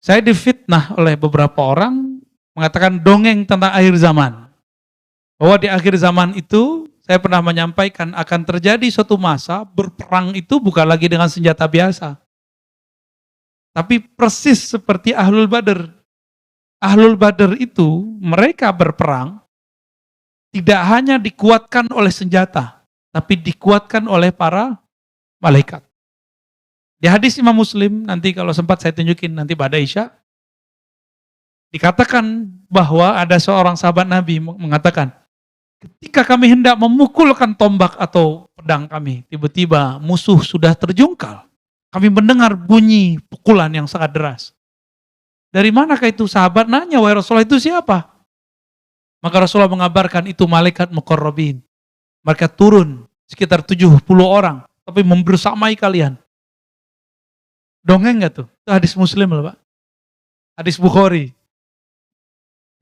Saya difitnah oleh beberapa orang mengatakan dongeng tentang akhir zaman. Bahwa di akhir zaman itu saya pernah menyampaikan akan terjadi suatu masa berperang itu bukan lagi dengan senjata biasa. Tapi persis seperti Ahlul Badr. Ahlul Badr itu mereka berperang tidak hanya dikuatkan oleh senjata, tapi dikuatkan oleh para malaikat. Di hadis Imam Muslim, nanti kalau sempat saya tunjukin nanti pada Isya, dikatakan bahwa ada seorang sahabat Nabi mengatakan, ketika kami hendak memukulkan tombak atau pedang kami, tiba-tiba musuh sudah terjungkal. Kami mendengar bunyi pukulan yang sangat deras. Dari manakah itu? Sahabat nanya, wahai Rasulullah, itu siapa? Maka Rasulullah mengabarkan itu malaikat muqarrabin. Mereka turun sekitar 70 orang, tapi membersamai kalian. Dongeng gak tuh? Itu hadis Muslim loh Pak. Hadis Bukhari.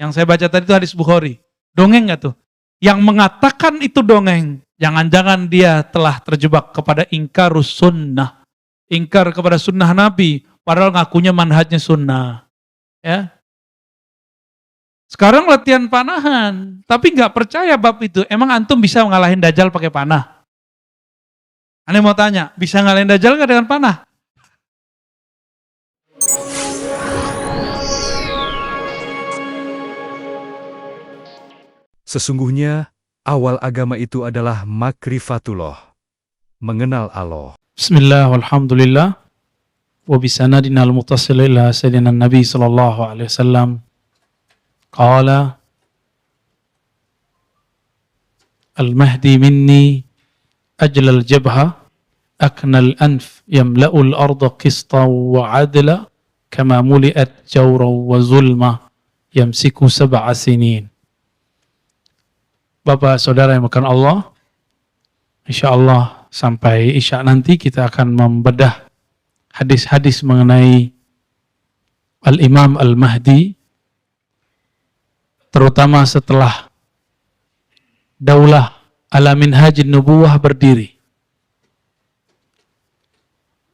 Yang saya baca tadi itu hadis Bukhari. Dongeng gak tuh? Yang mengatakan itu dongeng, jangan-jangan dia telah terjebak kepada ingkarus sunnah. Ingkar kepada sunnah Nabi, padahal ngakunya manhajnya sunnah. Ya. Sekarang latihan panahan, tapi nggak percaya bab itu. Emang antum bisa ngalahin Dajjal pakai panah? Aneh mau tanya, bisa ngalahin Dajjal nggak dengan panah? Sesungguhnya, awal agama itu adalah makrifatullah, mengenal Allah. Bismillah, walhamdulillah, wa bisanadina al-muttasil ila sayyidina Nabi sallallahu alaihi wasallam. Qala al-mahdi minni ajlal jabha aknal anf yamla'ul arda qistan wa adla kama muli'at jawra wa zulma yamsiku sab'a sinin. Bapak saudara yang makan Allah, insyaallah sampai Isya nanti kita akan membedah hadis-hadis mengenai Al-Imam Al-Mahdi, terutama setelah daulah ala minhajin nubuwah berdiri.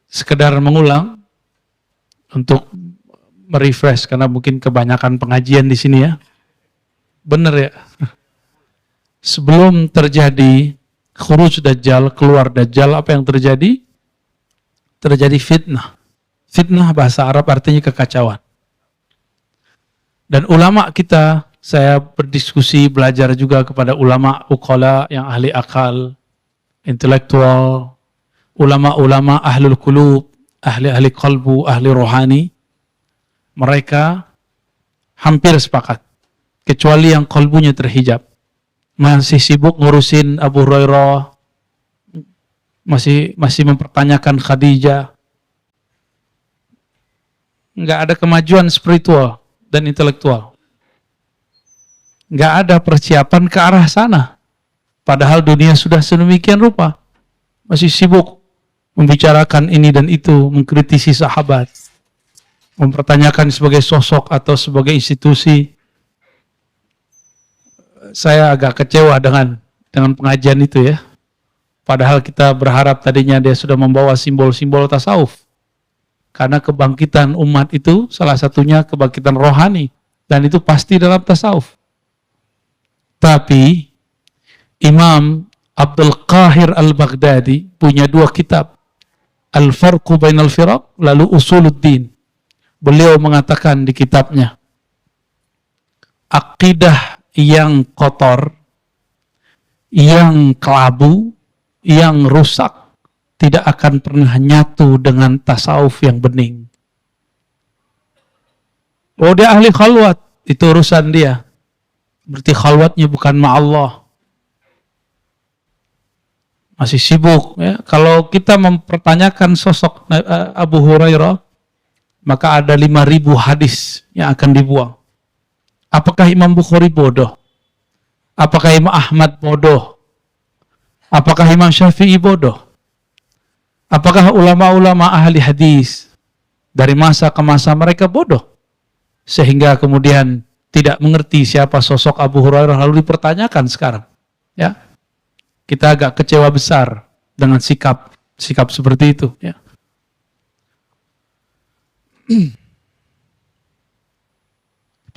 Sekedar mengulang untuk merefresh karena mungkin kebanyakan pengajian di sini ya. Benar ya? Sebelum terjadi khuruj Dajjal, keluar Dajjal, apa yang terjadi? Terjadi fitnah. Fitnah bahasa Arab artinya kekacauan. Dan ulama kita, saya berdiskusi, belajar juga kepada ulama uqala yang ahli akal, intelektual, ulama-ulama ahlul qulub, ahli-ahli qalbu, ahli rohani. Mereka hampir sepakat, kecuali yang qalbunya terhijab. Masih sibuk ngurusin Abu Hurairah, masih mempertanyakan Khadijah. Nggak ada kemajuan spiritual dan intelektual. Nggak ada persiapan ke arah sana. Padahal dunia sudah sedemikian rupa. Masih sibuk membicarakan ini dan itu, mengkritisi sahabat, mempertanyakan sebagai sosok atau sebagai institusi. Saya agak kecewa dengan pengajian itu ya. Padahal kita berharap tadinya dia sudah membawa simbol-simbol tasawuf. Karena kebangkitan umat itu salah satunya kebangkitan rohani. Dan itu pasti dalam tasawuf. Tapi Imam Abdul Qahir al-Baghdadi punya dua kitab. Al-Farqu Bainal Firaq, lalu Usuluddin. Beliau mengatakan di kitabnya, akidah yang kotor, yang kelabu, yang rusak, tidak akan pernah nyatu dengan tasawuf yang bening. Oh dia ahli khalwat, itu urusan dia. Berarti khalwatnya bukan ma'allah. Masih sibuk. Ya. Kalau kita mempertanyakan sosok Abu Hurairah, maka ada 5.000 hadis yang akan dibuang. Apakah Imam Bukhari bodoh? Apakah Imam Ahmad bodoh? Apakah Imam Syafi'i bodoh? Apakah ulama-ulama ahli hadis dari masa ke masa mereka bodoh? Sehingga kemudian tidak mengerti siapa sosok Abu Hurairah lalu dipertanyakan sekarang. Ya, kita agak kecewa besar dengan sikap seperti itu. Ya.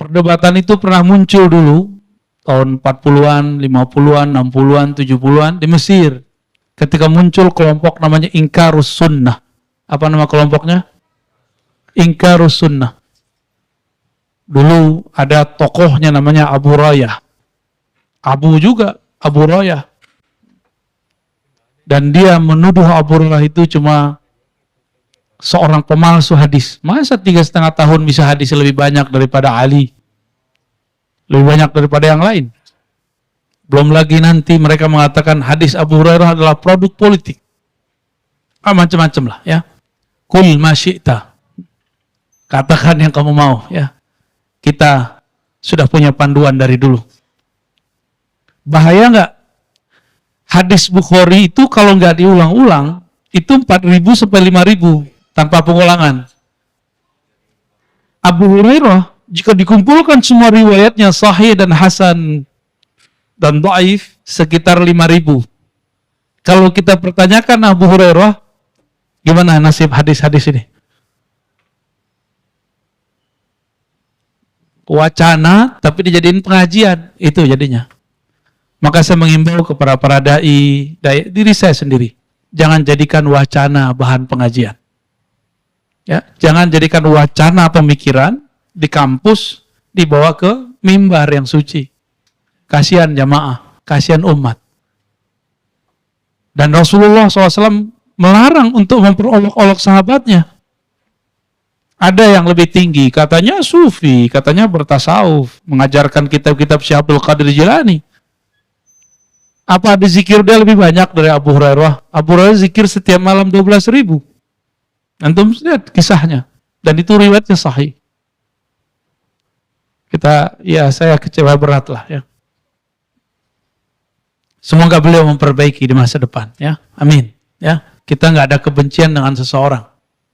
Perdebatan itu pernah muncul dulu tahun 40-an, 50-an, 60-an, 70-an di Mesir. Ketika muncul kelompok namanya Inkarus Sunnah. Apa nama kelompoknya? Inkarus Sunnah. Dulu ada tokohnya namanya Abu Rayah. Abu juga, Abu Rayah. Dan dia menuduh Abu Rayah itu cuma seorang pemalsu hadis. Masa 3,5 tahun bisa hadis lebih banyak daripada Ali? Lebih banyak daripada yang lain. Belum lagi nanti mereka mengatakan hadis Abu Hurairah adalah produk politik. Macam-macam lah ya. Kul ma syi'ta. Katakan yang kamu mau ya. Kita sudah punya panduan dari dulu. Bahaya nggak? Hadis Bukhari itu kalau nggak diulang-ulang, itu 4.000 sampai 5.000 tanpa pengulangan. Abu Hurairah, jika dikumpulkan semua riwayatnya sahih dan hasan dan dhaif, sekitar 5.000. Kalau kita pertanyakan Abu Hurairah, gimana nasib hadis-hadis ini? Wacana, tapi dijadiin pengajian, itu jadinya. Maka saya mengimbau kepada para diri saya sendiri, jangan jadikan wacana bahan pengajian. Ya, jangan jadikan wacana pemikiran di kampus dibawa ke mimbar yang suci. Kasihan jamaah, kasihan umat. Dan Rasulullah SAW melarang untuk memperolok-olok sahabatnya. Ada yang lebih tinggi, katanya sufi, katanya bertasawuf, mengajarkan kitab-kitab Syekh Abdul Qadir Jilani. Apa ada zikir dia lebih banyak dari Abu Hurairah? Abu Hurairah zikir setiap malam 12.000. Antum lihat kisahnya. Dan itu riwayatnya sahih. Saya kecewa berat lah ya. Semoga beliau memperbaiki di masa depan ya. Amin. Ya, kita nggak ada kebencian dengan seseorang.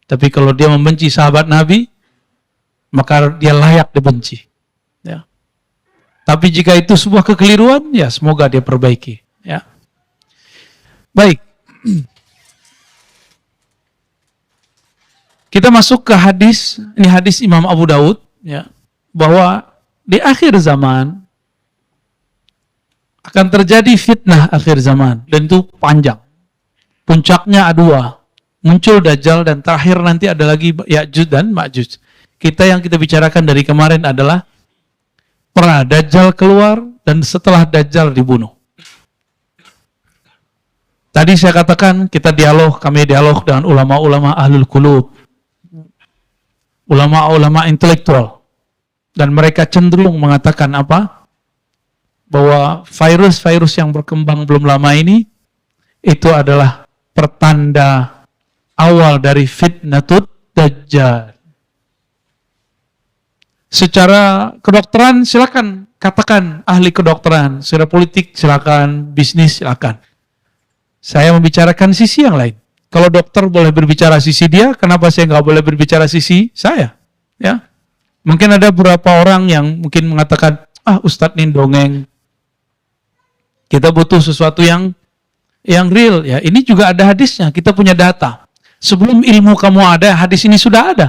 Tapi kalau dia membenci sahabat Nabi, maka dia layak dibenci. Ya. Tapi jika itu sebuah kekeliruan, ya semoga dia perbaiki. Ya. Baik. Kita masuk ke hadis, ini hadis Imam Abu Daud, ya, bahwa di akhir zaman akan terjadi fitnah akhir zaman, dan itu panjang. Puncaknya ada 2, muncul Dajjal dan terakhir nanti ada lagi Ya'juj dan Ma'juj. Yang kita bicarakan dari kemarin adalah pra Dajjal keluar dan setelah Dajjal dibunuh. Tadi saya katakan kami dialog dengan ulama-ulama ahlul qulub, ulama-ulama intelektual, dan mereka cenderung mengatakan apa? Bahwa virus-virus yang berkembang belum lama ini itu adalah pertanda awal dari fitnatut Dajjal. Secara kedokteran silakan katakan ahli kedokteran, secara politik silakan, bisnis silakan. Saya membicarakan sisi yang lain. Kalau dokter boleh berbicara sisi dia, kenapa saya nggak boleh berbicara sisi saya? Ya, mungkin ada beberapa orang yang mungkin mengatakan, Ustadz ini dongeng. Kita butuh sesuatu yang real. Ya, ini juga ada hadisnya. Kita punya data. Sebelum ilmu kamu ada, hadis ini sudah ada.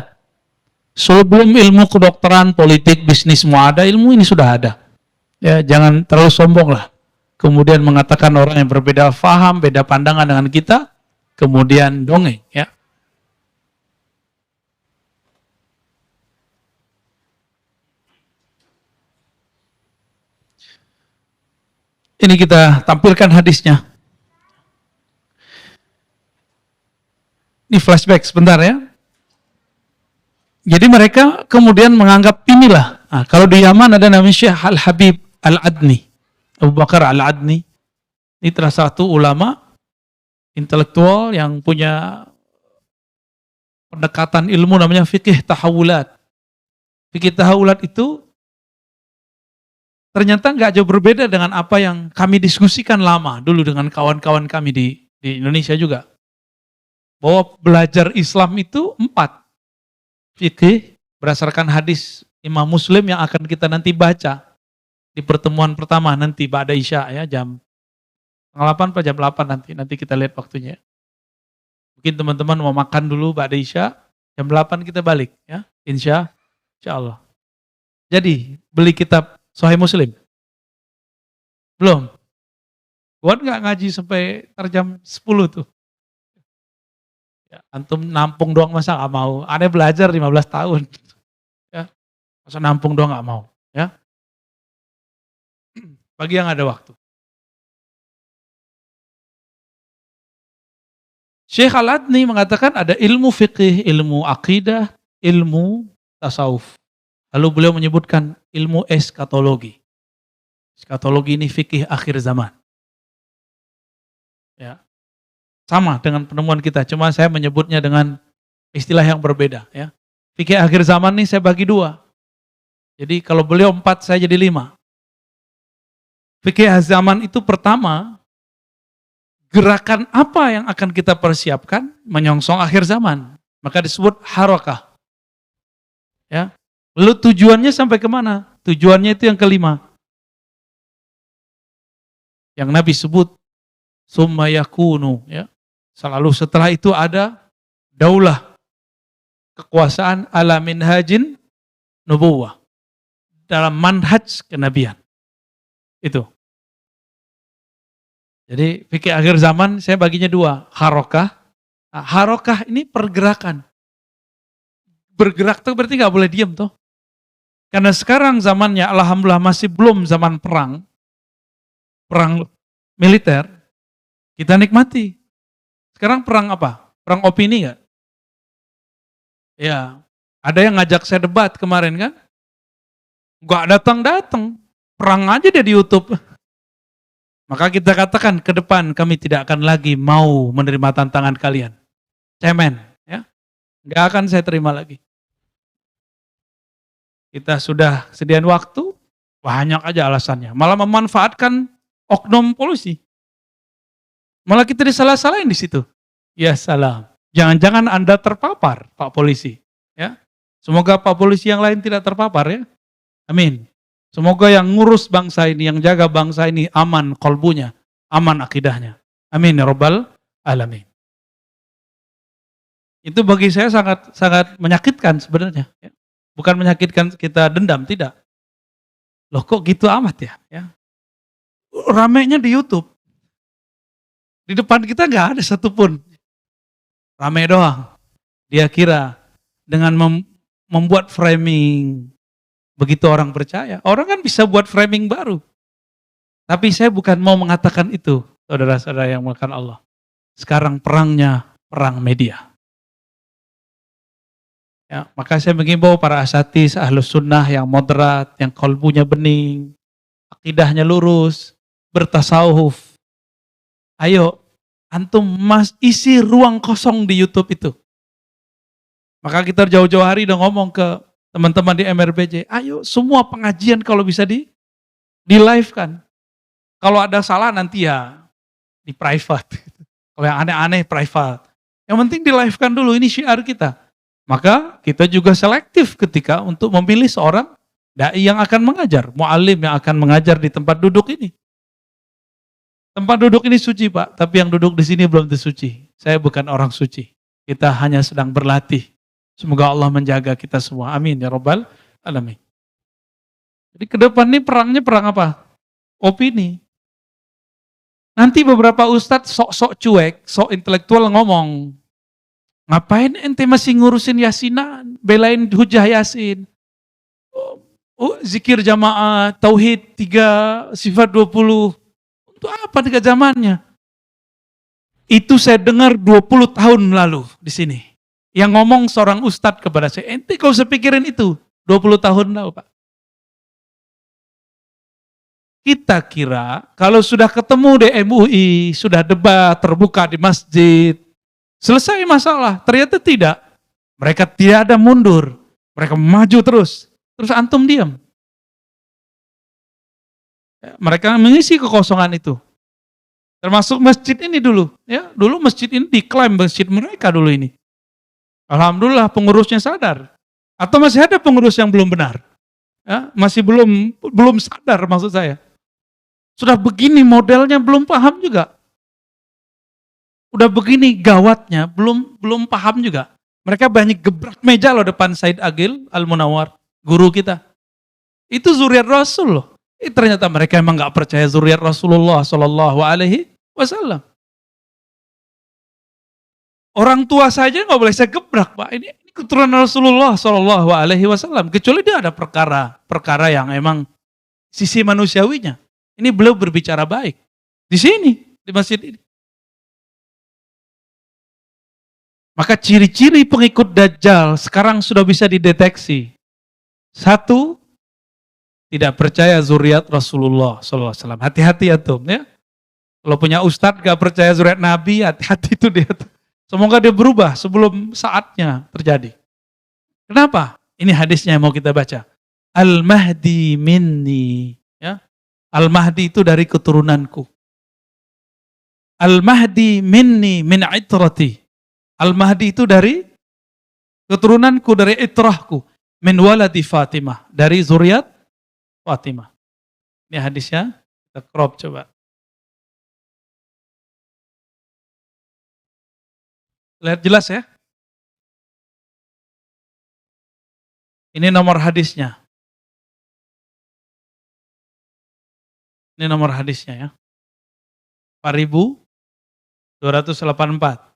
Sebelum ilmu kedokteran, politik, bisnis semua ada, ilmu ini sudah ada. Ya, jangan terlalu sombong lah. Kemudian mengatakan orang yang berbeda faham, beda pandangan dengan kita, kemudian dongeng, ya. Ini kita tampilkan hadisnya. Ini flashback sebentar ya. Jadi mereka kemudian menganggap inilah. Kalau di Yaman ada namanya Syekh Al-Habib Al-Adni. Abu Bakar Al-Adni. Ini salah satu ulama intelektual yang punya pendekatan ilmu namanya fikih tahawulat. Fikih tahawulat itu ternyata nggak jauh berbeda dengan apa yang kami diskusikan lama dulu dengan kawan-kawan kami di Indonesia juga. Bahwa belajar Islam itu 4. Fikih berdasarkan hadis Imam Muslim yang akan kita nanti baca di pertemuan pertama nanti ba'da Isya ya, jam 8 atau jam 8 nanti kita lihat waktunya. Mungkin teman-teman mau makan dulu ba'da Isya, jam 8 kita balik ya, insya Allah. Jadi, beli kitab Sahih Muslim? Belum? Kuat nggak ngaji sampai jam 10 tuh? Ya, antum nampung doang masa nggak mau? Aneh belajar 15 tahun. Ya, masa nampung doang nggak mau? Ya, bagi yang ada waktu. Syekh Al-Adni mengatakan ada ilmu fikih, ilmu akidah, ilmu tasawuf. Lalu beliau menyebutkan ilmu eskatologi. Eskatologi ini fikih akhir zaman. Ya, sama dengan penemuan kita, cuma saya menyebutnya dengan istilah yang berbeda. Ya, fikih akhir zaman ini saya bagi dua. Jadi kalau beliau 4, saya jadi 5. Fikih akhir zaman itu pertama, gerakan apa yang akan kita persiapkan menyongsong akhir zaman. Maka disebut harakah. Ya. Lalu tujuannya sampai kemana? Tujuannya itu yang kelima. Yang Nabi sebut summa yakunu, ya. Selalu setelah itu ada daulah, kekuasaan ala minhajin nubuwah, dalam manhaj kenabian. Itu. Jadi fikih akhir zaman saya baginya 2, harokah. Nah, harokah ini pergerakan. Bergerak tuh berarti nggak boleh diem tuh. Karena sekarang zamannya alhamdulillah masih belum zaman perang militer, kita nikmati. Sekarang perang apa? Perang opini nggak? Ya, ada yang ngajak saya debat kemarin kan? Nggak datang-datang, perang aja dia di YouTube. Maka kita katakan ke depan kami tidak akan lagi mau menerima tantangan kalian. Cemen, ya, nggak akan saya terima lagi. Kita sudah sediain waktu, banyak aja alasannya. Malah memanfaatkan oknum polisi. Malah kita disalah-salahin di situ. Ya salam. Jangan-jangan Anda terpapar, Pak Polisi. Ya, semoga Pak Polisi yang lain tidak terpapar ya. Amin. Semoga yang ngurus bangsa ini, yang jaga bangsa ini aman kolbunya, aman akidahnya. Amin ya Rabbal Alamin. Itu bagi saya sangat sangat menyakitkan sebenarnya. Ya. Bukan menyakitkan kita dendam, tidak. Loh kok gitu amat ya? Ramenya di YouTube. Di depan kita nggak ada satupun. Rame doang. Dia kira dengan membuat framing, begitu orang percaya. Orang kan bisa buat framing baru. Tapi saya bukan mau mengatakan itu, saudara-saudara yang melakukan Allah. Sekarang perangnya perang media. Ya, maka saya mengimbau para asatis, ahlus sunnah yang moderat, yang kolbunya bening, akidahnya lurus, bertasawuf. Ayo, antum isi ruang kosong di YouTube itu. Maka kita jauh-jauh hari udah ngomong ke teman-teman di MRBJ, ayo semua pengajian kalau bisa di live kan. Kalau ada salah nanti ya di private. Kalau yang aneh-aneh private. Yang penting di live kan dulu, ini syiar kita. Maka kita juga selektif ketika untuk memilih seorang dai yang akan mengajar, mu'alim yang akan mengajar di tempat duduk ini. Tempat duduk ini suci Pak, tapi yang duduk di sini belum suci. Saya bukan orang suci. Kita hanya sedang berlatih. Semoga Allah menjaga kita semua. Amin ya Rabbal Alamin. Jadi ke depan ini perangnya perang apa? Opini. Nanti beberapa ustadz sok-sok cuek, sok intelektual ngomong, ngapain ente masih ngurusin yasinan, belain hujah yasin. Zikir jamaah, tauhid 3, sifat 20. Untuk apa 3 zamannya? Itu saya dengar 20 tahun lalu di sini. Yang ngomong seorang ustadz kepada saya, ente kau usah pikirin itu. 20 tahun lalu Pak. Kita kira kalau sudah ketemu di MUI, sudah debat terbuka di masjid, selesai masalah. Ternyata tidak. Mereka tidak ada mundur. Mereka maju terus. Terus antum diam. Mereka mengisi kekosongan itu. Termasuk masjid ini dulu. Ya, dulu masjid ini diklaim masjid mereka dulu ini. Alhamdulillah pengurusnya sadar. Atau masih ada pengurus yang belum benar. Ya, masih belum sadar maksud saya. Sudah begini modelnya belum paham juga. Udah begini gawatnya, belum paham juga. Mereka banyak gebrak meja loh depan Said Agil Al-Munawar, guru kita. Itu zuriat Rasul loh. Ternyata mereka emang nggak percaya zuriat Rasulullah Shallallahu Alaihi Wasallam. Orang tua saja nggak boleh saya gebrak, Pak. Ini keturunan Rasulullah Shallallahu Alaihi Wasallam. Kecuali dia ada perkara yang emang sisi manusiawinya. Ini beliau berbicara baik di sini, di masjid ini. Maka ciri-ciri pengikut Dajjal sekarang sudah bisa dideteksi. Satu, tidak percaya zuriat Rasulullah SAW. Hati-hati ya Tom ya. Kalau punya ustadz gak percaya zuriat Nabi, hati-hati itu dia. Semoga dia berubah sebelum saatnya terjadi. Kenapa? Ini hadisnya yang mau kita baca. Al-Mahdi minni. Ya. Al-Mahdi itu dari keturunanku. Al-Mahdi minni min itrati. Al-Mahdi itu dari keturunanku, dari itrahku. Min waladi Fatimah. Dari zuriat Fatimah. Ini hadisnya. Kita crop coba. Lihat jelas ya. Ini nomor hadisnya. Ini nomor hadisnya ya. 4284.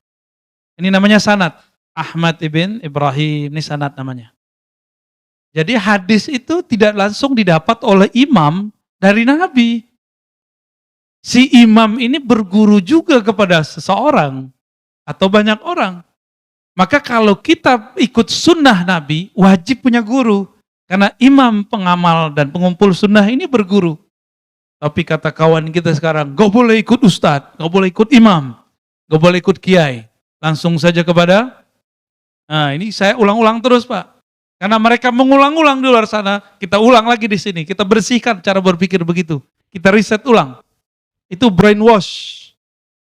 Ini namanya sanad. Ahmad ibn Ibrahim, ini sanad namanya. Jadi hadis itu tidak langsung didapat oleh imam dari Nabi. Si imam ini berguru juga kepada seseorang atau banyak orang. Maka kalau kita ikut sunnah Nabi, wajib punya guru. Karena imam, pengamal, dan pengumpul sunnah ini berguru. Tapi kata kawan kita sekarang, gak boleh ikut ustadz, gak boleh ikut imam, gak boleh ikut kiai. Langsung saja kepada, nah ini saya ulang-ulang terus Pak. Karena mereka mengulang-ulang di luar sana, kita ulang lagi di sini. Kita bersihkan cara berpikir begitu. Kita riset ulang. Itu brainwash.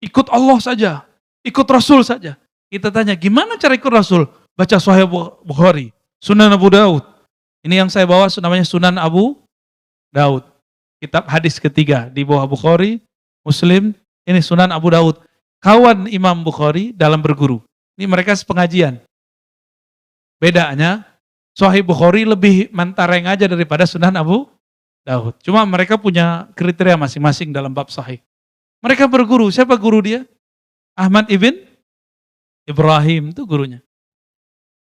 Ikut Allah saja, ikut Rasul saja. Kita tanya, gimana cara ikut Rasul? Baca Sahih Bukhari, Sunan Abu Daud. Ini yang saya bawa namanya Sunan Abu Daud. Kitab hadis ketiga di bawah Bukhari, Muslim, ini Sunan Abu Daud. Kawan Imam Bukhari dalam berguru. Ini mereka sepengajian. Bedanya, Sahih Bukhari lebih mentareng aja daripada Sunan Abu Daud. Cuma mereka punya kriteria masing-masing dalam bab Sahih. Mereka berguru. Siapa guru dia? Ahmad ibn Ibrahim itu gurunya.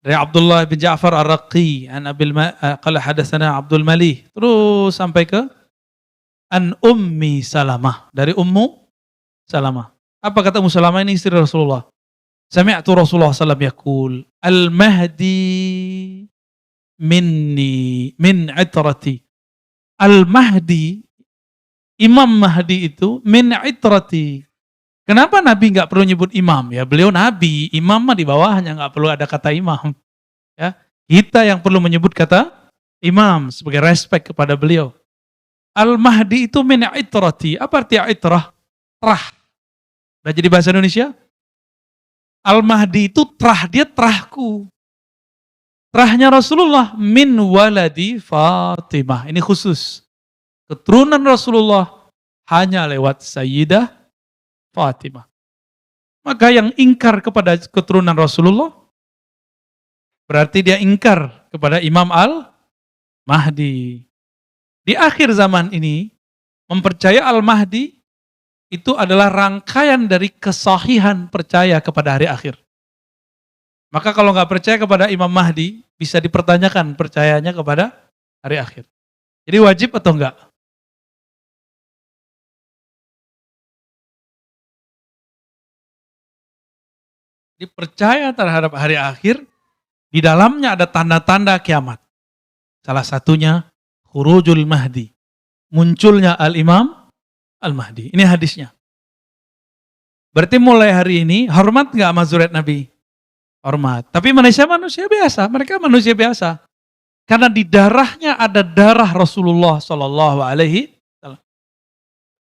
Dari Abdullah bin Ja'far Ar-Raqi, qala hadatsana Abdul Malih, terus sampai ke an Ummi Salamah, dari Ummu Salamah. Apa kata Ummu Salamah, ini istri Rasulullah? Sami'tu Rasulullah sallallahu alaihi wasallam yaqul, al-Mahdi minni min itrati. Al-Mahdi, Imam Mahdi itu min itrati. Kenapa Nabi nggak perlu nyebut imam? Ya beliau Nabi, imam mah di bawahnya, nggak perlu ada kata imam. Ya, kita yang perlu menyebut kata imam sebagai respect kepada beliau. Al-Mahdi itu min itrati. Apa arti itrah? Trah. Udah jadi bahasa Indonesia? Al-Mahdi itu trah, dia trahku. Trahnya Rasulullah min waladi Fatimah. Ini khusus. Keturunan Rasulullah hanya lewat Sayyidah Fatimah. Maka yang ingkar kepada keturunan Rasulullah berarti dia ingkar kepada Imam Al-Mahdi. Di akhir zaman ini mempercaya Al-Mahdi itu adalah rangkaian dari kesahihan percaya kepada hari akhir. Maka kalau nggak percaya kepada Imam Mahdi, bisa dipertanyakan percayanya kepada hari akhir. Jadi wajib atau enggak? Dipercaya terhadap hari akhir, di dalamnya ada tanda-tanda kiamat. Salah satunya khurujul Mahdi, munculnya Al-Imam Al-Mahdi. Ini hadisnya. Berarti mulai hari ini hormat nggak sama zuriat Nabi? Hormat. Tapi manusia biasa, mereka manusia biasa. Karena di darahnya ada darah Rasulullah Shallallahu Alaihi Wasallam.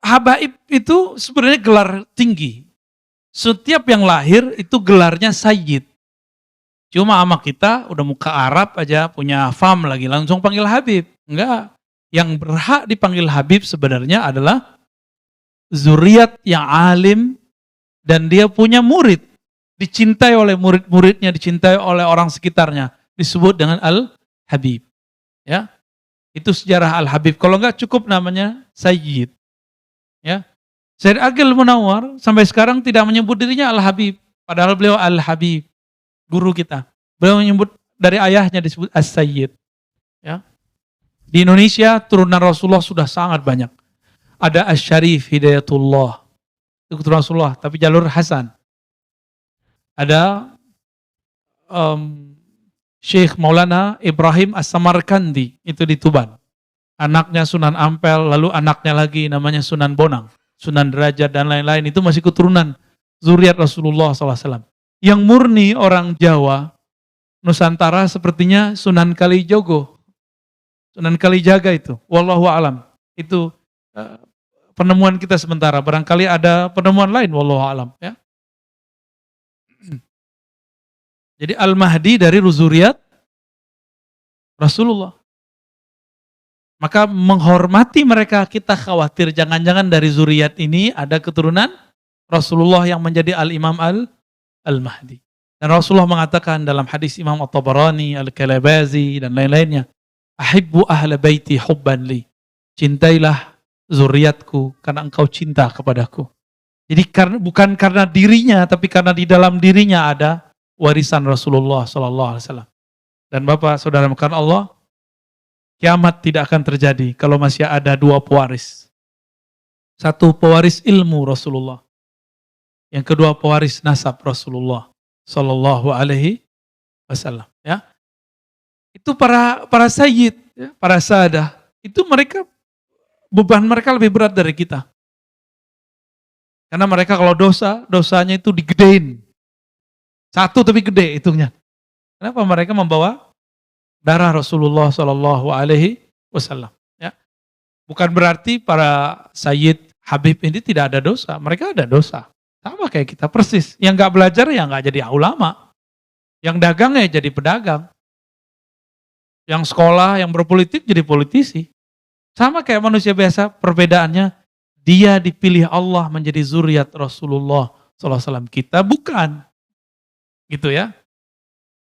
Habaib itu sebenarnya gelar tinggi. Setiap yang lahir itu gelarnya Sayyid. Cuma sama kita udah muka Arab aja, punya fam lagi, langsung panggil Habib. Enggak. Yang berhak dipanggil Habib sebenarnya adalah zuriat yang alim dan dia punya murid. Dicintai oleh murid-muridnya, dicintai oleh orang sekitarnya. Disebut dengan Al-Habib. Ya. Itu sejarah Al-Habib. Kalau enggak cukup namanya Sayyid. Ya. Sayyid Aqil Munawwar sampai sekarang tidak menyebut dirinya Al-Habib. Padahal beliau Al-Habib, guru kita. Beliau menyebut dari ayahnya disebut As-Sayyid. Ya. Di Indonesia turunan Rasulullah sudah sangat banyak. Ada Asy-Syarif Hidayatullah. Itu keturunan Rasulullah, tapi jalur Hasan. Ada Syekh Maulana Ibrahim As-Samarkandi, itu di Tuban. Anaknya Sunan Ampel, lalu anaknya lagi namanya Sunan Bonang, Sunan Derajat, dan lain-lain. Itu masih keturunan zuriat Rasulullah SAW. Yang murni orang Jawa, Nusantara sepertinya Sunan Kalijogo, Sunan Kalijaga itu. Wallahu alam. Itu penemuan kita sementara. Barangkali ada penemuan lain, wallahu alam. Ya. Jadi Al-Mahdi dari zuriat Rasulullah. Maka menghormati mereka, kita khawatir jangan-jangan dari zuriat ini ada keturunan Rasulullah yang menjadi Al-Imam Al-Mahdi. Dan Rasulullah mengatakan dalam hadis Imam At-Tabarani, Al-Kalabazi, dan lain-lainnya, Ahibbu ahla baiti hubban li. Cintailah zuriatku karena engkau cinta kepadaku. Jadi bukan karena dirinya, tapi karena di dalam dirinya ada warisan Rasulullah SAW. Dan Bapak, Saudara makan Allah, kiamat tidak akan terjadi kalau masih ada dua pewaris. Satu pewaris ilmu Rasulullah, yang kedua pewaris nasab Rasulullah Sallallahu Alaihi Wasallam. Ya, itu para sayyid, ya, para sadah, itu mereka beban mereka lebih berat dari kita. Karena mereka kalau dosanya itu digedein. Satu tapi gede hitungnya. Kenapa? Mereka membawa darah Rasulullah Sallallahu Alaihi Wasallam. Ya, bukan berarti para sayyid Habib ini tidak ada dosa. Mereka ada dosa. Sama kayak kita persis. Yang nggak belajar ya nggak jadi ulama. Yang dagang ya jadi pedagang. Yang sekolah, yang berpolitik jadi politisi. Sama kayak manusia biasa. Perbedaannya dia dipilih Allah menjadi zuriat Rasulullah SAW. Kita bukan. Gitu ya.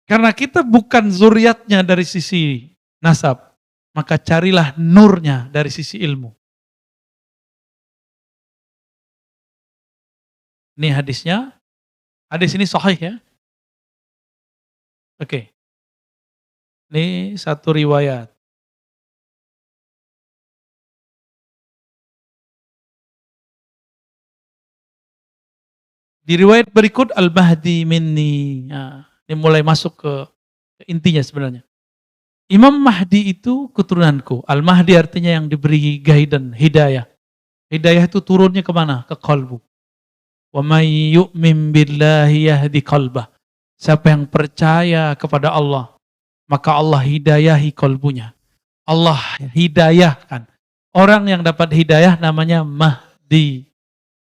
Karena kita bukan zuriatnya dari sisi nasab, maka carilah nurnya dari sisi ilmu. Ini hadisnya. Hadis ini sahih ya. Oke. Ini satu riwayat. Di riwayat berikut Al-Mahdi minni. Nah, ini mulai masuk ke intinya sebenarnya. Imam Mahdi itu keturunanku. Al-Mahdi artinya yang diberi guidance, hidayah. Hidayah itu turunnya kemana? Ke kalbu. Wa may yu'min billahi yahdi qalbah. Siapa yang percaya kepada Allah, maka Allah hidayahi kalbunya. Allah hidayahkan. Orang yang dapat hidayah namanya Mahdi.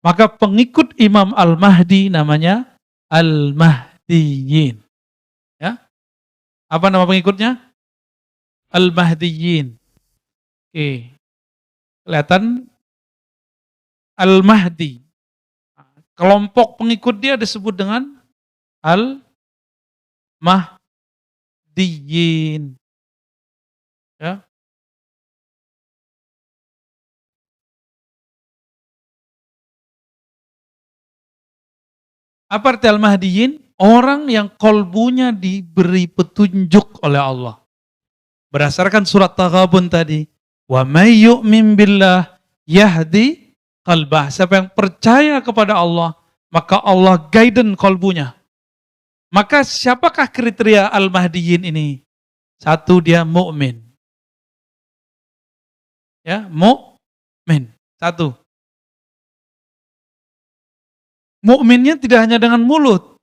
Maka pengikut Imam Al-Mahdi namanya Al-Mahdiyin. Ya. Apa nama pengikutnya? Al-Mahdiyin. Oke. Kelihatan Al-Mahdi. Kelompok pengikut dia disebut dengan Al-Mahdiyin. Ya. Apa arti Al-Mahdiyin? Orang yang kolbunya diberi petunjuk oleh Allah. Berdasarkan surat Taghabun tadi. Wa may yu'min billah yahdi qalbah. Siapa yang percaya kepada Allah, maka Allah guidance kolbunya. Maka siapakah kriteria Al-Mahdiyin ini? Satu, dia mukmin. Ya, mukmin. Satu. Mukminnya tidak hanya dengan mulut,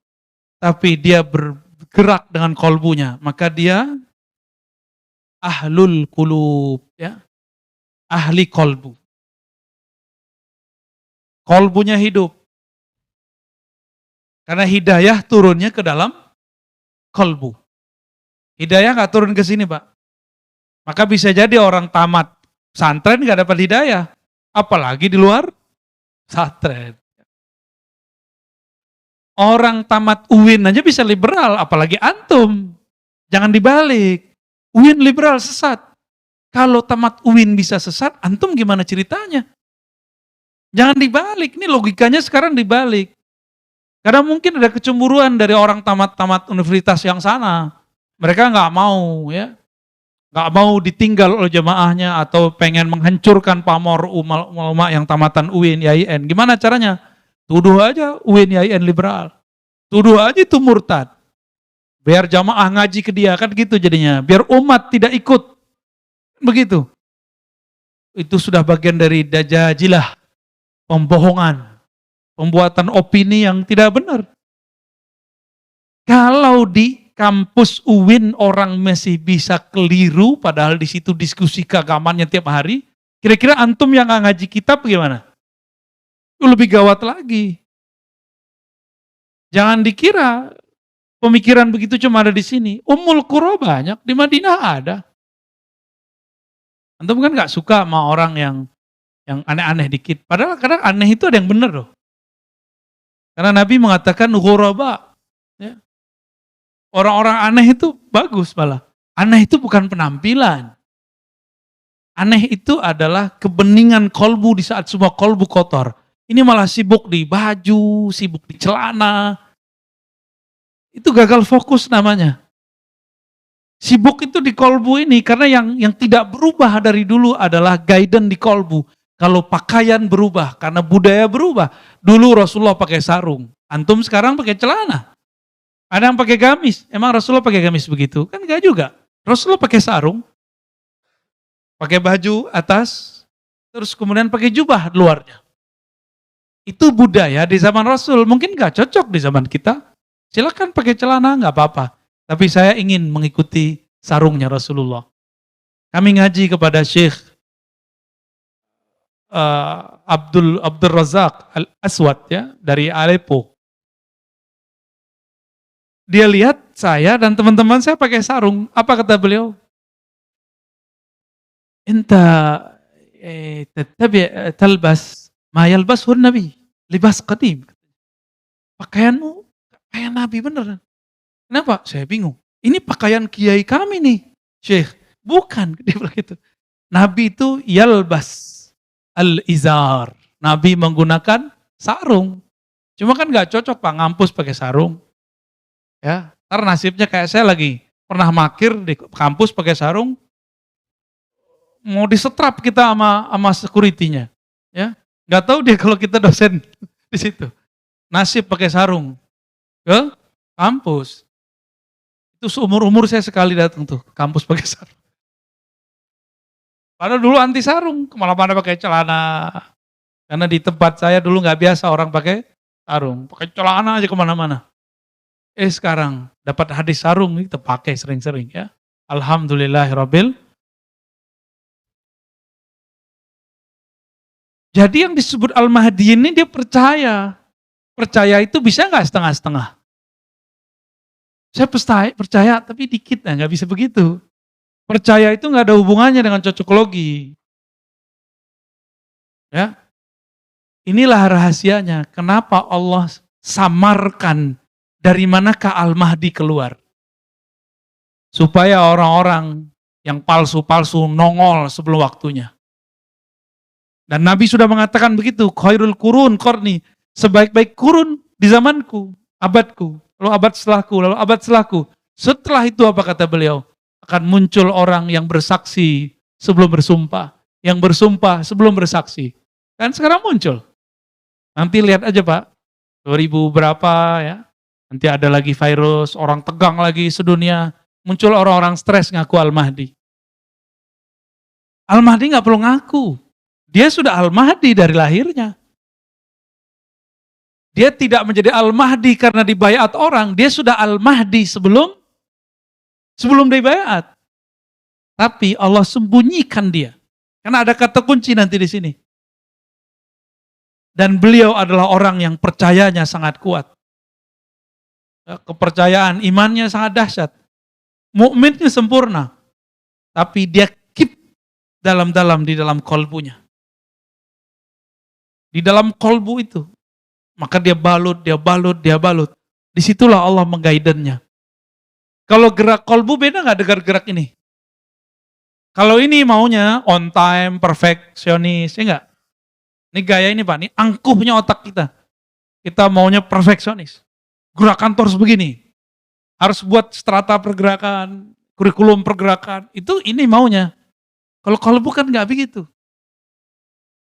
tapi dia bergerak dengan kolbunya. Maka dia ahlul qulub, ya. Ahli kolbu. Kolbunya hidup. Karena hidayah turunnya ke dalam kolbu. Hidayah nggak turun ke sini, Pak. Maka bisa jadi orang tamat pesantren nggak dapat hidayah. Apalagi di luar pesantren. Orang tamat UIN aja bisa liberal, apalagi antum. Jangan dibalik. UIN liberal sesat. Kalau tamat UIN bisa sesat, antum gimana ceritanya? Jangan dibalik, ini logikanya sekarang dibalik. Karena mungkin ada kecemburuan dari orang tamat-tamat universitas yang sana. Mereka nggak mau ya, nggak mau ditinggal oleh jamaahnya atau pengen menghancurkan pamor ulama yang tamatan UIN, IAIN. Gimana caranya? Tuduh aja UIN, IAIN liberal. Tuduh aja itu murtad. Biar jamaah ngaji ke dia, kan gitu jadinya. Biar umat tidak ikut. Begitu. Itu sudah bagian dari dajajilah, pembohongan, pembuatan opini yang tidak benar. Kalau di kampus UIN orang masih bisa keliru, padahal di situ diskusi keagamannya tiap hari, kira-kira antum yang nggak ngaji kitab gimana? Itu lebih gawat lagi. Jangan dikira pemikiran begitu cuma ada di sini. Ummul Qura banyak, di Madinah ada. Antum kan nggak suka sama orang yang aneh-aneh dikit. Padahal kadang aneh itu ada yang benar loh. Karena Nabi mengatakan ghuraba. Ya. Orang-orang aneh itu bagus malah. Aneh itu bukan penampilan. Aneh itu adalah kebeningan kolbu di saat semua kolbu kotor. Ini malah sibuk di baju, sibuk di celana. Itu gagal fokus namanya. Sibuk itu di kolbu ini karena yang tidak berubah dari dulu adalah guidance di kolbu. Kalau pakaian berubah karena budaya berubah. Dulu Rasulullah pakai sarung, antum sekarang pakai celana. Ada yang pakai gamis. Emang Rasulullah pakai gamis begitu? Kan enggak juga. Rasulullah pakai sarung, pakai baju atas, terus kemudian pakai jubah luarnya. Itu budaya di zaman Rasul, mungkin nggak cocok di zaman kita. Silakan pakai celana, nggak apa-apa. Tapi saya ingin mengikuti sarungnya Rasulullah. Kami ngaji kepada Syekh Abdul Razak Al-Aswad ya, dari Aleppo. Dia lihat saya dan teman-teman saya pakai sarung. Apa kata beliau? Enta talbas ma yalbashu Nabi, libas qadim. Pakaianmu pakaian Nabi bener. Kenapa? Saya bingung. Ini pakaian kiai kami nih, Syekh. Bukan, dia bilang gitu. Nabi itu yalbas al-izar. Nabi menggunakan sarung. Cuma kan gak cocok Pak ngampus pakai sarung. Ya, karena nasibnya kayak saya lagi pernah makir di kampus pakai sarung, mau disetrap kita sama security-nya. Ya, nggak tahu dia kalau kita dosen di situ. Nasib pakai sarung ke kampus. Itu seumur-umur saya sekali datang tuh kampus pakai sarung. Padahal dulu anti sarung, kemana-mana pakai celana. Karena di tempat saya dulu nggak biasa orang pakai sarung, pakai celana aja kemana-mana. Sekarang dapat hadis sarung kita pakai sering-sering ya. Alhamdulillahirabbil. Jadi yang disebut Al-Mahdi ini dia percaya. Percaya itu bisa nggak setengah-setengah? Saya percaya tapi dikit, nggak bisa begitu. Percaya itu nggak ada hubungannya dengan cocokologi. Ya, inilah rahasianya. Kenapa Allah samarkan dari manakah Al-Mahdi keluar? Supaya orang-orang yang palsu-palsu nongol sebelum waktunya. Dan Nabi sudah mengatakan begitu, khairul qurun qarni, sebaik-baik kurun di zamanku, abadku, lalu abad setelahku, lalu abad setelahku. Setelah itu apa kata beliau? Akan muncul orang yang bersaksi sebelum bersumpah, yang bersumpah sebelum bersaksi. Kan sekarang muncul. Nanti lihat aja Pak, 2000 berapa ya, nanti ada lagi virus, orang tegang lagi sedunia, muncul orang-orang stres ngaku Al-Mahdi. Al-Mahdi nggak perlu ngaku. Dia sudah Al-Mahdi dari lahirnya. Dia tidak menjadi Al-Mahdi karena dibaiat orang, dia sudah Al-Mahdi sebelum dibaiat. Tapi Allah sembunyikan dia. Karena ada kata kunci nanti di sini. Dan beliau adalah orang yang percayanya sangat kuat. Kepercayaan, imannya sangat dahsyat. Mukminnya sempurna. Tapi dia keep dalam-dalam di dalam kolbunya. Di dalam kolbu itu. Maka dia balut. Disitulah Allah menggaidennya. Kalau gerak kolbu beda gak dengan gerak ini? Kalau ini maunya on time, perfeksionis, ya enggak? Ini gaya ini Pak, ini angkuhnya otak kita. Kita maunya perfeksionis. Gerakan tuh harus begini. Harus buat strata pergerakan, kurikulum pergerakan. Itu ini maunya. Kalau kolbu kan nggak begitu.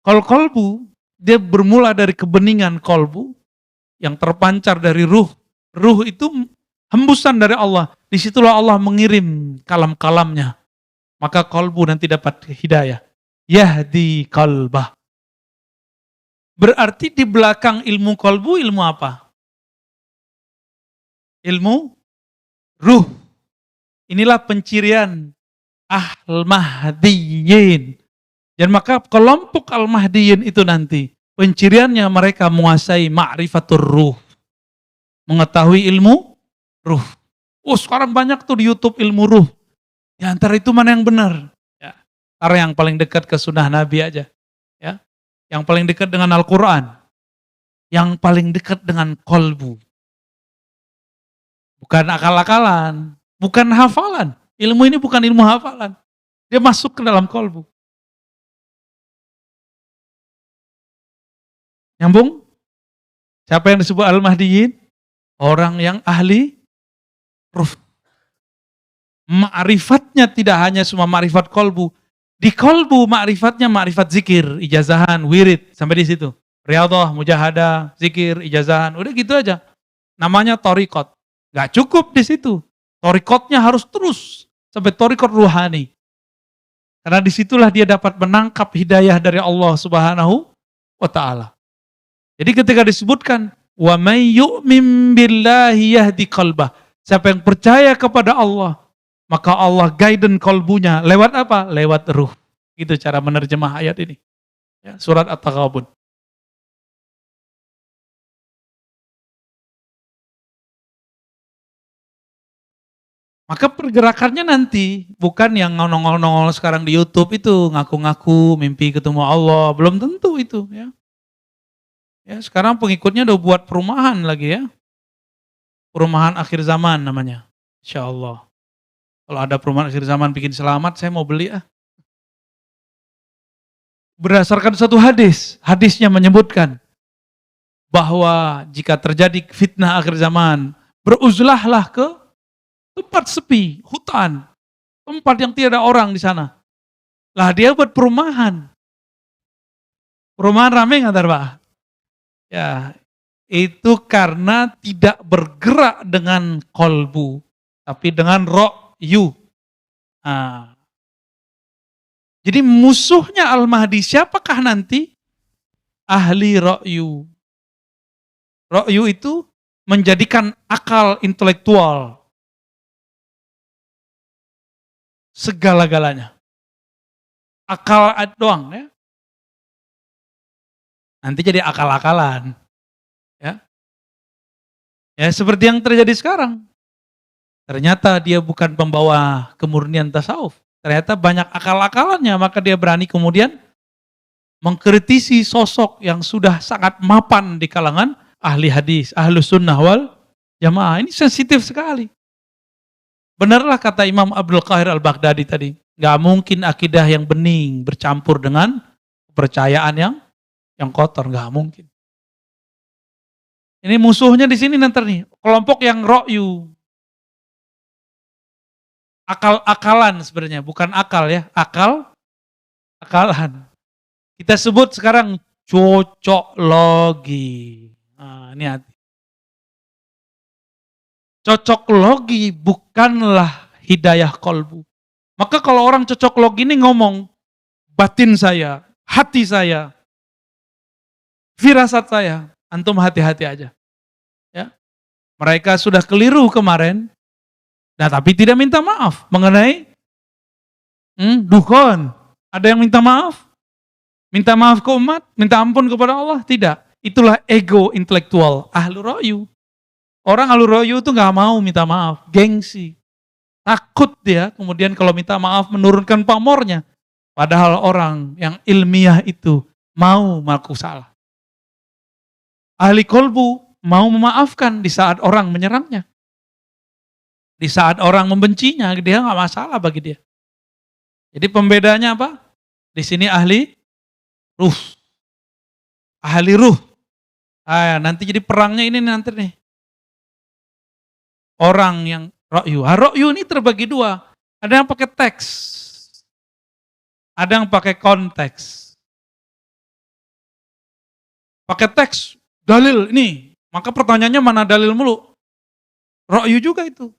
Kalau kolbu, dia bermula dari kebeningan kolbu yang terpancar dari ruh. Ruh itu hembusan dari Allah. Disitulah Allah mengirim kalam-kalamnya. Maka kolbu nanti dapat hidayah. Yahdi kalbah. Berarti di belakang ilmu kolbu, ilmu apa? Ilmu ruh. Inilah pencirian Al-Mahdiyin. Dan maka kelompok Al-Mahdiyin itu nanti, penciriannya mereka menguasai ma'rifatur ruh. Mengetahui ilmu ruh. Oh sekarang banyak tuh di YouTube ilmu ruh. Ya antara itu mana yang benar? Ya, antara yang paling dekat ke sunnah Nabi aja. Ya, yang paling dekat dengan Al-Quran. Yang paling dekat dengan kolbu. Bukan akal-akalan. Bukan hafalan. Ilmu ini bukan ilmu hafalan. Dia masuk ke dalam kolbu. Nyambung? Siapa yang disebut Al-Mahdiyin? Orang yang ahli ruh. Ma'rifatnya tidak hanya semua ma'rifat kolbu. Di kolbu ma'rifatnya ma'rifat zikir, ijazahan, wirid. Sampai di situ. Riyadhah, mujahadah, zikir, ijazahan. Udah gitu aja. Namanya torikot. Gak cukup di situ. Torikotnya harus terus. Sampai torikot ruhani. Karena disitulah dia dapat menangkap hidayah dari Allah Subhanahu wa ta'ala. Jadi ketika disebutkan wa may yu'min billahi yahdi qalbah. Siapa yang percaya kepada Allah, maka Allah guidance kolbunya. Lewat apa? Lewat ruh. Itu cara menerjemah ayat ini. Ya, surat At-Taghabun. Maka pergerakannya nanti bukan yang nongol-nongol sekarang di YouTube itu ngaku-ngaku mimpi ketemu Allah, belum tentu itu ya. Ya, sekarang pengikutnya udah buat perumahan lagi ya. Perumahan akhir zaman namanya. Insya Allah. Kalau ada perumahan akhir zaman bikin selamat, saya mau beli ah. Berdasarkan satu hadis, hadisnya menyebutkan bahwa jika terjadi fitnah akhir zaman, beruzlahlah ke tempat sepi, hutan, tempat yang tidak ada orang di sana. Lah dia buat perumahan. Perumahan rame nggak Pak? Ya, itu karena tidak bergerak dengan kolbu, tapi dengan ro'yu. Nah, jadi musuhnya Al-Mahdi siapakah nanti? Ahli ro'yu. Ro'yu itu menjadikan akal intelektual segala-galanya. Akal doang ya. Nanti jadi akal-akalan. Ya. Ya seperti yang terjadi sekarang. Ternyata dia bukan pembawa kemurnian tasawuf. Ternyata banyak akal-akalannya, maka dia berani kemudian mengkritisi sosok yang sudah sangat mapan di kalangan ahli hadis, ahlu sunnah wal jamaah. Ini sensitif sekali. Benarlah kata Imam Abdul Qahir al-Baghdadi tadi, gak mungkin akidah yang bening bercampur dengan kepercayaan yang kotor, gak mungkin. Ini musuhnya di sini nanti nih, kelompok yang ro'yu. Akal-akalan sebenarnya, bukan akal ya, akalan. Kita sebut sekarang cocok logi. Nah, ini hati. Cocok logi bukanlah hidayah kolbu. Maka kalau orang cocok logi ini ngomong, batin saya, hati saya, firasat saya, antum hati-hati aja. Ya. Mereka sudah keliru kemarin, nah tapi tidak minta maaf mengenai dukun. Ada yang minta maaf? Minta maaf ke umat? Minta ampun kepada Allah? Tidak. Itulah ego intelektual, ahlu ro'yu. Orang ahlu ro'yu itu gak mau minta maaf, gengsi. Takut dia kemudian kalau minta maaf menurunkan pamornya. Padahal orang yang ilmiah itu mau mengaku salah. Ahli kolbu mau memaafkan di saat orang menyerangnya. Di saat orang membencinya, dia gak masalah bagi dia. Jadi pembedanya apa? Di sini ahli ruh. Ahli ruh. Nanti jadi perangnya ini nanti nih. Orang yang ra'yu. Ra'yu ini terbagi dua. Ada yang pakai teks. Ada yang pakai konteks. Pakai teks, dalil ini. Maka pertanyaannya mana dalil mulu? Ra'yu juga itu.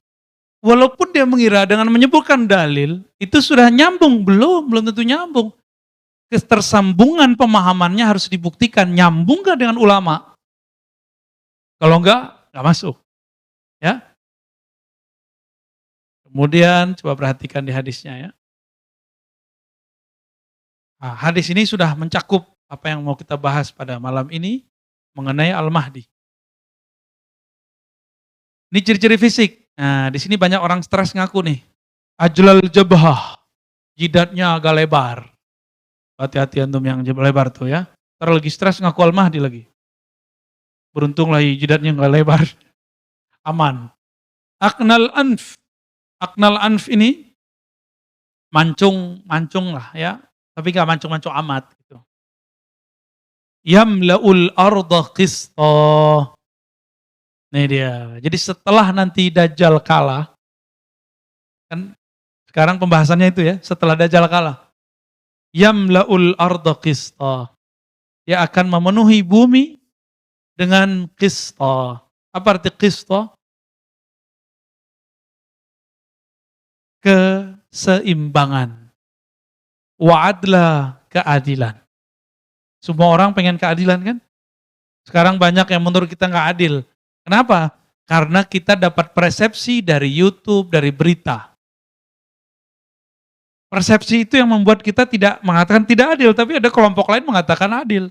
Walaupun dia mengira dengan menyebutkan dalil, itu sudah nyambung. Belum tentu nyambung. Ketersambungan pemahamannya harus dibuktikan. Nyambung gak dengan ulama? Kalau enggak masuk. Ya. Kemudian coba perhatikan di hadisnya ya. Nah, hadis ini sudah mencakup apa yang mau kita bahas pada malam ini mengenai Al-Mahdi. Ini ciri-ciri fisik. Nah, di sini banyak orang stres ngaku nih. Ajlal jabhah. Jidatnya agak lebar. Hati-hati antum yang lebar tuh ya. Ntar lagi stres ngaku Al-Mahdi lagi. Beruntung lah jidatnya nggak lebar. Aman. Aknal anf. Aknal anf ini mancung lah ya. Tapi nggak mancung-mancung amat. Gitu. Yamla'ul arda qista. Nih dia. Jadi setelah nanti Dajjal kalah. Kan sekarang pembahasannya itu ya. Setelah Dajjal kalah. Yamla'ul arda qista. Dia akan memenuhi bumi dengan qista. Apa arti qista? Keseimbangan. Wa'adla, keadilan. Semua orang pengen keadilan kan? Sekarang banyak yang menurut kita nggak adil. Kenapa? Karena kita dapat persepsi dari YouTube, dari berita. Persepsi itu yang membuat kita tidak mengatakan tidak adil, tapi ada kelompok lain mengatakan adil.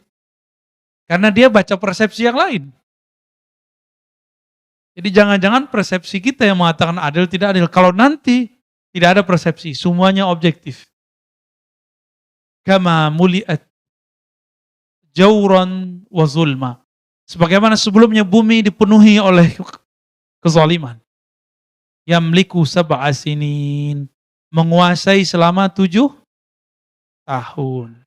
Karena dia baca persepsi yang lain. Jadi jangan-jangan persepsi kita yang mengatakan adil tidak adil. Kalau nanti tidak ada persepsi, semuanya objektif. Kama muliat jauran wa zulma. Sebagaimana sebelumnya bumi dipenuhi oleh kezaliman. Yamliku sab'a sinin. Menguasai selama 7 tahun.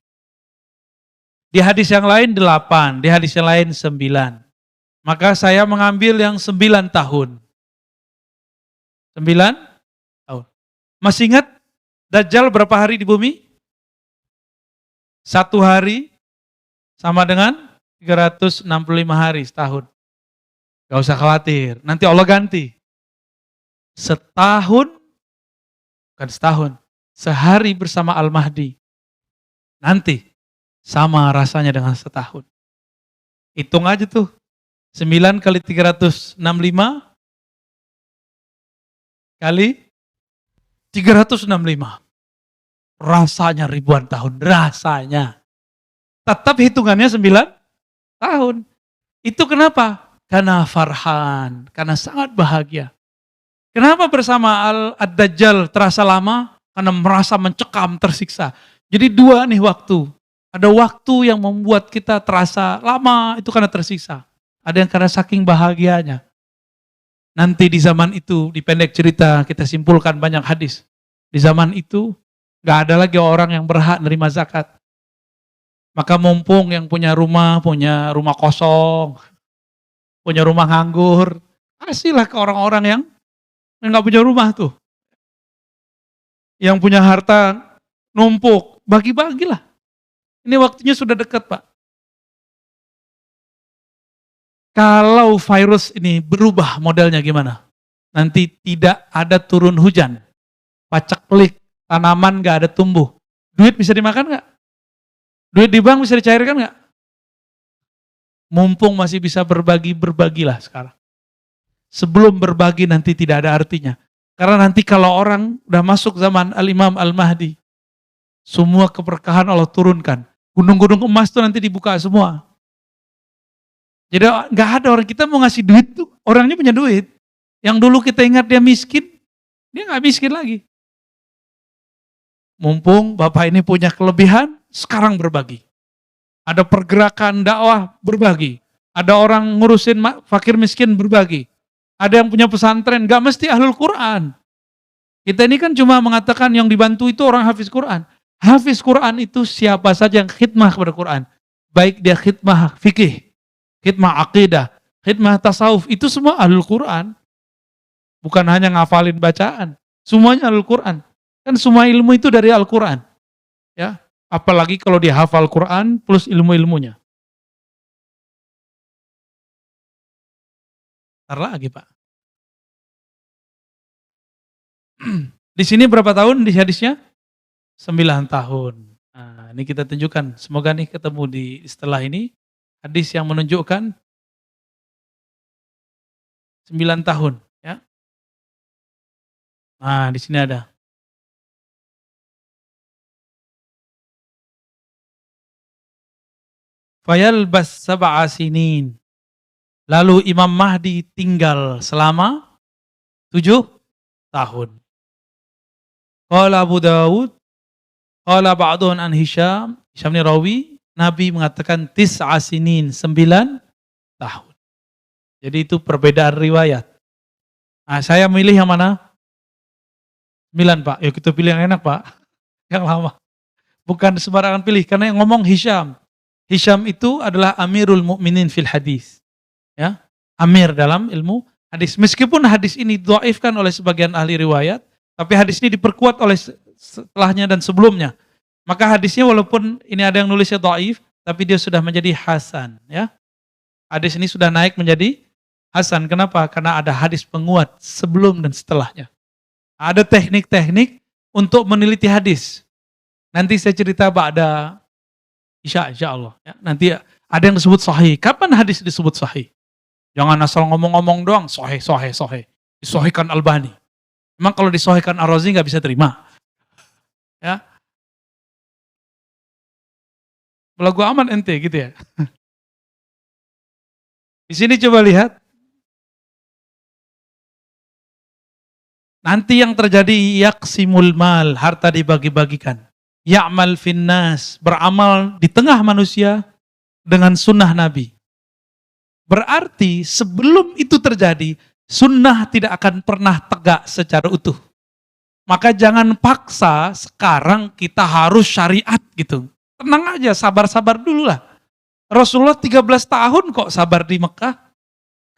Di hadis yang lain 8, di hadis yang lain 9. Maka saya mengambil yang 9 tahun. 9 tahun. Masih ingat Dajjal berapa hari di bumi? 1 hari sama dengan 365 hari setahun. Gak usah khawatir, nanti Allah ganti. Bukan setahun, sehari bersama Al-Mahdi. Nanti sama rasanya dengan setahun. Hitung aja tuh, 9 kali 365 kali 365. Rasanya ribuan tahun, rasanya. Tetap hitungannya 9 tahun. Itu kenapa? Karena farhan, karena sangat bahagia. Kenapa bersama Ad-Dajjal terasa lama? Karena merasa mencekam, tersiksa. Jadi 2 nih waktu. Ada waktu yang membuat kita terasa lama, itu karena tersiksa. Ada yang karena saking bahagianya. Nanti di zaman itu, di pendek cerita, kita simpulkan banyak hadis. Di zaman itu, gak ada lagi orang yang berhak nerima zakat. Maka mumpung yang punya rumah kosong, punya rumah nganggur, kasihlah ke orang-orang yang gak punya rumah tuh. Yang punya harta numpuk, bagi-bagilah. Ini waktunya sudah dekat, Pak. Kalau virus ini berubah modelnya gimana? Nanti tidak ada turun hujan, paceklik, tanaman gak ada tumbuh. Duit bisa dimakan gak? Duit di bank bisa dicairkan gak? Mumpung masih bisa berbagi, berbagilah sekarang. Sebelum berbagi nanti tidak ada artinya. Karena nanti kalau orang udah masuk zaman Al-Imam Al-Mahdi, semua keberkahan Allah turunkan. Gunung-gunung emas tuh nanti dibuka semua. Jadi gak ada orang, kita mau ngasih duit tuh, orangnya punya duit. Yang dulu kita ingat dia miskin, dia gak miskin lagi. Mumpung Bapak ini punya kelebihan, sekarang berbagi. Ada pergerakan dakwah, berbagi. Ada orang ngurusin fakir miskin, berbagi. Ada yang punya pesantren, gak mesti ahlul Quran. Kita ini kan cuma mengatakan yang dibantu itu orang hafiz Quran. Hafiz Quran itu siapa saja yang khidmah kepada Quran. Baik dia khidmah fikih, khidmah aqidah, khidmah tasawuf, itu semua ahlul Quran. Bukan hanya ngafalin bacaan. Semuanya ahlul Quran. Kan semua ilmu itu dari Al-Quran. Ya, apalagi kalau dia hafal Quran plus ilmu-ilmunya. Ntar lagi Pak. Di sini berapa tahun di hadisnya? 9 tahun. Nah, ini kita tunjukkan. Semoga nih ketemu di setelah ini hadis yang menunjukkan 9 tahun. Ya. Nah, di sini ada. Fayalbas sab'a sinin. Lalu Imam Mahdi tinggal selama 7 tahun. Qala Abu Dawud, qala ba'duhun an Hisham ni rawi, Nabi mengatakan tis'a sinin, 9 tahun. Jadi itu perbedaan riwayat. Nah, saya milih yang mana? 9 Pak. Ya kita pilih yang enak Pak. Yang lama. Bukan sembarangan pilih, karena yang ngomong Hisham. Hisham itu adalah Amirul Mukminin fil hadis. Ya, Amir dalam ilmu hadis. Meskipun hadis ini dhaifkan oleh sebagian ahli riwayat, tapi hadis ini diperkuat oleh setelahnya dan sebelumnya. Maka hadisnya walaupun ini ada yang nulisnya dhaif, tapi dia sudah menjadi hasan, ya. Hadis ini sudah naik menjadi hasan. Kenapa? Karena ada hadis penguat sebelum dan setelahnya. Ada teknik-teknik untuk meneliti hadis. Nanti saya cerita ba'da insya Allah. Ya. Nanti ada yang disebut sahih. Kapan hadis disebut sahih? Jangan asal ngomong-ngomong doang, sahih. Disahihkan Albani. Memang kalau disahihkan Ar-Razi nggak bisa terima. Ya. Belagu aman ente gitu ya. Di sini coba lihat. Nanti yang terjadi yaksimul mal, harta dibagi-bagikan. Ya'mal finnas, beramal di tengah manusia dengan sunnah Nabi. Berarti sebelum itu terjadi, sunnah tidak akan pernah tegak secara utuh. Maka jangan paksa sekarang kita harus syariat gitu. Tenang aja, sabar-sabar dulu lah. Rasulullah 13 tahun kok sabar di Mekah.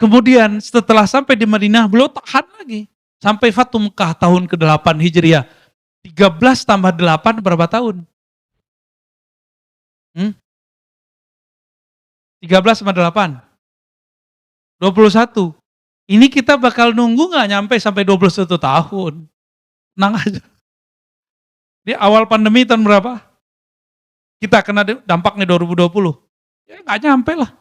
Kemudian setelah sampai di Madinah, beliau tahan lagi. Sampai Fatu Mekah tahun ke-8 Hijriah. 13 tambah 8 berapa tahun? 13 sama 8? 21. Ini kita bakal nunggu gak nyampe sampai 21 tahun. Tenang aja. Ini awal pandemi tahun berapa? Kita kena dampaknya 2020. Ya gak nyampe lah.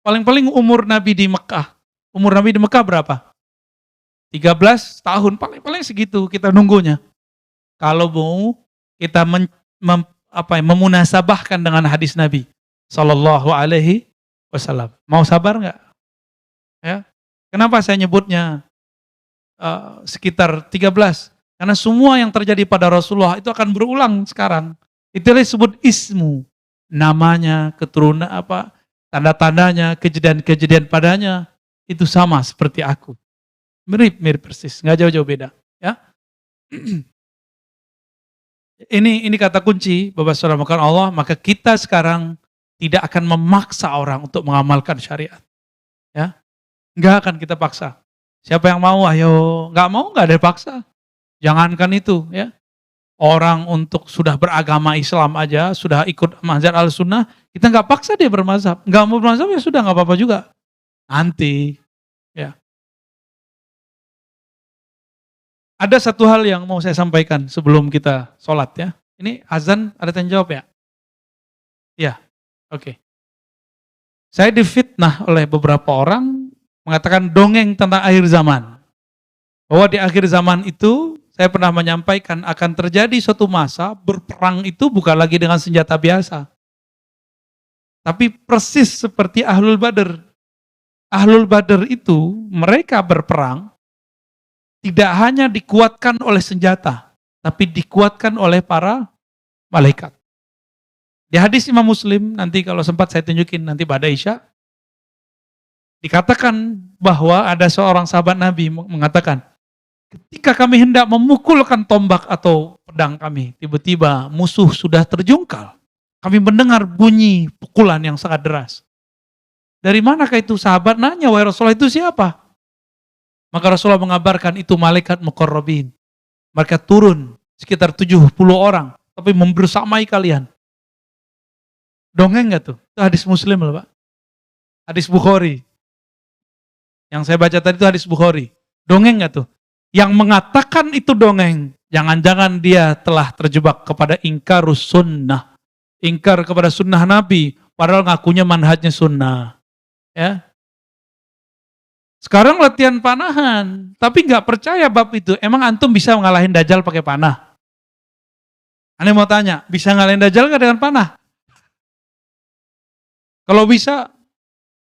Paling-paling umur Nabi di Mekah. Umur Nabi di Mekah berapa? 13 tahun. Paling-paling segitu kita nunggunya. Kalau mau kita memunasabahkan dengan hadis Nabi Sallallahu Alaihi Wasallam. Mau sabar nggak? Ya. Kenapa saya nyebutnya sekitar 13? Karena semua yang terjadi pada Rasulullah itu akan berulang sekarang. Itulah disebut ismu. Namanya, keturunan tanda-tandanya, kejadian-kejadian padanya itu sama seperti aku. Mirip persis, nggak jauh-jauh beda. Ya. Ini kata kunci, Bapak Saudara makan Allah, maka kita sekarang tidak akan memaksa orang untuk mengamalkan syariat. Ya. Enggak akan kita paksa. Siapa yang mau, ayo. Enggak mau, enggak ada paksa. Jangankan itu, ya. Orang untuk sudah beragama Islam aja, sudah ikut mazhab Ahlussunnah, kita enggak paksa dia bermazhab. Enggak mau bermazhab ya sudah, enggak apa-apa juga. Nanti, ya. Ada satu hal yang mau saya sampaikan sebelum kita sholat ya. Ini azan, ada yang jawab ya? Ya, oke. Saya difitnah oleh beberapa orang mengatakan dongeng tentang akhir zaman. Bahwa di akhir zaman itu, saya pernah menyampaikan akan terjadi suatu masa berperang itu bukan lagi dengan senjata biasa. Tapi persis seperti Ahlul Badr. Ahlul Badr itu mereka berperang tidak hanya dikuatkan oleh senjata, tapi dikuatkan oleh para malaikat. Di hadis Imam Muslim, nanti kalau sempat saya tunjukin nanti pada Isya, dikatakan bahwa ada seorang sahabat Nabi mengatakan, Ketika kami hendak memukulkan tombak atau pedang kami, tiba-tiba musuh sudah terjungkal. Kami mendengar bunyi pukulan yang sangat deras. Dari manakah itu? Sahabat nanya, wahai Rasulullah, itu siapa? Maka Rasulullah mengabarkan itu malaikat muqarrabin. Mereka turun sekitar 70 orang, tapi membersamai kalian. Dongeng nggak tuh? Itu hadis Muslim loh Pak. Hadis Bukhari. Yang saya baca tadi itu hadis Bukhari. Dongeng nggak tuh? Yang mengatakan itu dongeng, jangan-jangan dia telah terjebak kepada ingkarus sunnah. Ingkar kepada sunnah Nabi, padahal ngakunya manhajnya sunnah. Ya. Sekarang latihan panahan, tapi nggak percaya bab itu. Emang antum bisa ngalahin Dajjal pakai panah? Aneh mau tanya, bisa ngalahin Dajjal nggak dengan panah? Kalau bisa,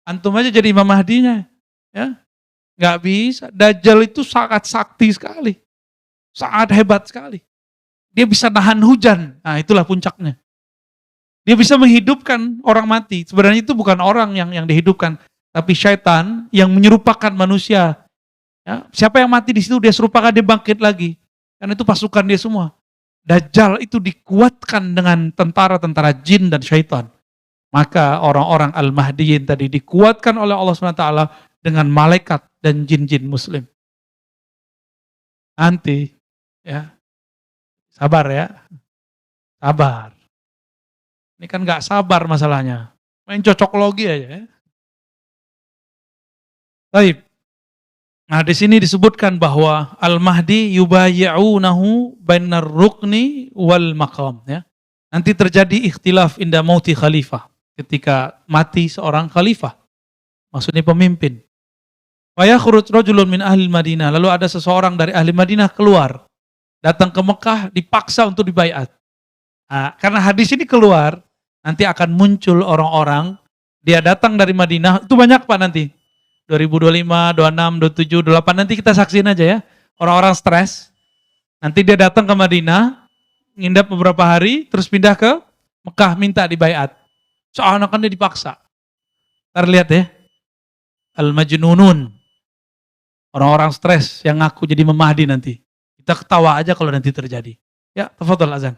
antum aja jadi Imam Mahdinya. Ya. Nggak bisa. Dajjal itu sangat sakti sekali. Sangat hebat sekali. Dia bisa nahan hujan. Nah itulah puncaknya. Dia bisa menghidupkan orang mati. Sebenarnya itu bukan orang yang dihidupkan. Tapi syaitan yang menyerupakan manusia. Ya, siapa yang mati di situ dia serupakan, dia bangkit lagi. Karena itu pasukan dia semua. Dajjal itu dikuatkan dengan tentara-tentara jin dan syaitan. Maka orang-orang Al-Mahdiyin tadi dikuatkan oleh Allah SWT dengan malaikat dan jin-jin muslim. Nanti, ya, sabar ya, sabar. Ini kan gak sabar masalahnya, main cocok logi aja ya. Baik. Nah di sini disebutkan bahwa Al-Mahdi yubayi'unahu bainar rukni wal maqam. Ya. Nanti terjadi ikhtilaf inda mauti khalifah. Ketika mati seorang khalifah. Maksudnya pemimpin. Fayakhruj rajulun min ahli Madinah. Lalu ada seseorang dari ahli Madinah keluar. Datang ke Mekah dipaksa untuk dibaiat. Nah, karena hadis ini keluar, nanti akan muncul orang-orang. Dia datang dari Madinah. Itu banyak Pak nanti. 2025, 26, 27, 28. Nanti kita saksiin aja ya. Orang-orang stres. Nanti dia datang ke Madinah. Ngindap beberapa hari. Terus pindah ke Mekah minta dibaiat. Soalnya kan dia dipaksa. Ntar lihat ya. Al-Majnunun. Orang-orang stres yang ngaku jadi memahdi nanti. Kita ketawa aja kalau nanti terjadi. Ya, tafadhol azan.